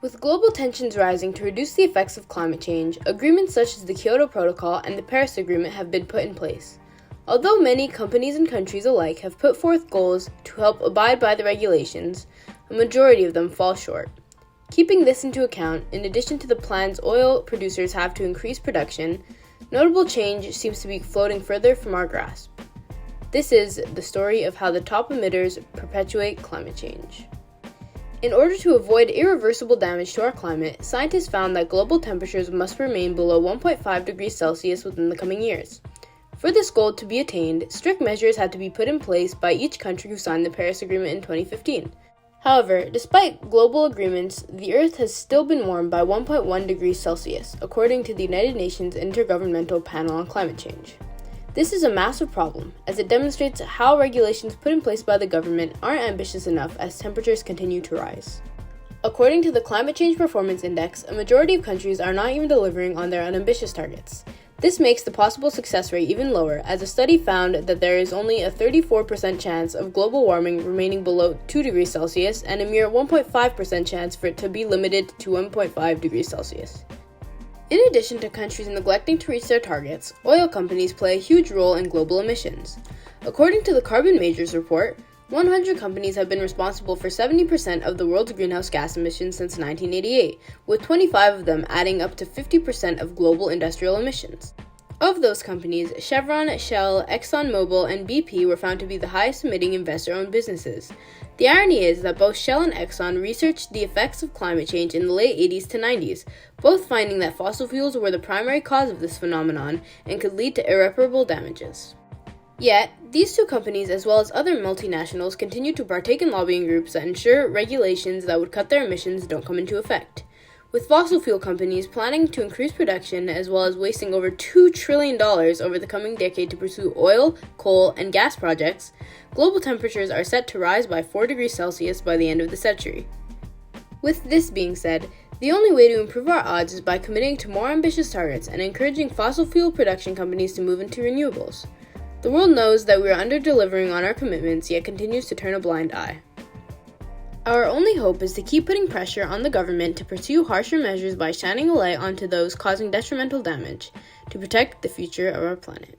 With global tensions rising to reduce the effects of climate change, agreements such as the Kyoto Protocol and the Paris Agreement have been put in place. Although many companies and countries alike have put forth goals to help abide by the regulations, a majority of them fall short. Keeping this into account, in addition to the plans oil producers have to increase production, notable change seems to be floating further from our grasp. This is the story of how the top emitters perpetuate climate change. In order to avoid irreversible damage to our climate, scientists found that global temperatures must remain below 1.5 degrees Celsius within the coming years. For this goal to be attained, strict measures had to be put in place by each country who signed the Paris Agreement in 2015. However, despite global agreements, the Earth has still been warmed by 1.1 degrees Celsius, according to the United Nations Intergovernmental Panel on Climate Change. This is a massive problem, as it demonstrates how regulations put in place by the government aren't ambitious enough as temperatures continue to rise. According to the Climate Change Performance Index, a majority of countries are not even delivering on their unambitious targets. This makes the possible success rate even lower, as a study found that there is only a 34% chance of global warming remaining below 2 degrees Celsius and a mere 1.5% chance for it to be limited to 1.5 degrees Celsius. In addition to countries neglecting to reach their targets, oil companies play a huge role in global emissions. According to the Carbon Majors report, 100 companies have been responsible for 70% of the world's greenhouse gas emissions since 1988, with 25 of them adding up to 50% of global industrial emissions. Of those companies, Chevron, Shell, ExxonMobil, and BP were found to be the highest emitting investor-owned businesses. The irony is that both Shell and Exxon researched the effects of climate change in the late 80s to 90s, both finding that fossil fuels were the primary cause of this phenomenon and could lead to irreparable damages. Yet, these two companies, as well as other multinationals, continue to partake in lobbying groups that ensure regulations that would cut their emissions don't come into effect. With fossil fuel companies planning to increase production as well as wasting over $2 trillion over the coming decade to pursue oil, coal, and gas projects, global temperatures are set to rise by 4 degrees Celsius by the end of the century. With this being said, the only way to improve our odds is by committing to more ambitious targets and encouraging fossil fuel production companies to move into renewables. The world knows that we are under-delivering on our commitments, yet continues to turn a blind eye. Our only hope is to keep putting pressure on the government to pursue harsher measures by shining a light onto those causing detrimental damage, to protect the future of our planet.